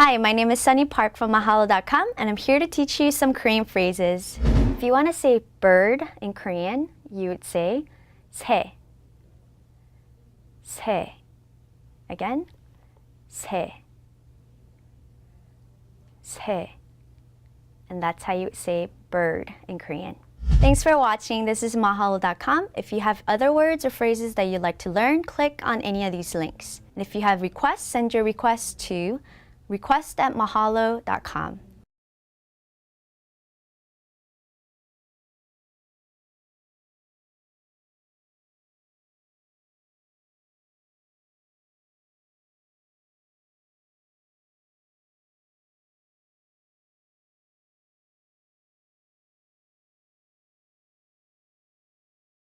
Hi, my name is Sunny Park from Mahalo.com, and I'm here to teach you some Korean phrases. If you want to say bird in Korean, you would say 새. 새. Again, 새. 새. And that's how you would say bird in Korean. Thanks for watching. This is Mahalo.com. If you have other words or phrases that you'd like to learn, click on any of these links. And if you have requests, send your requests to request@mahalo.com.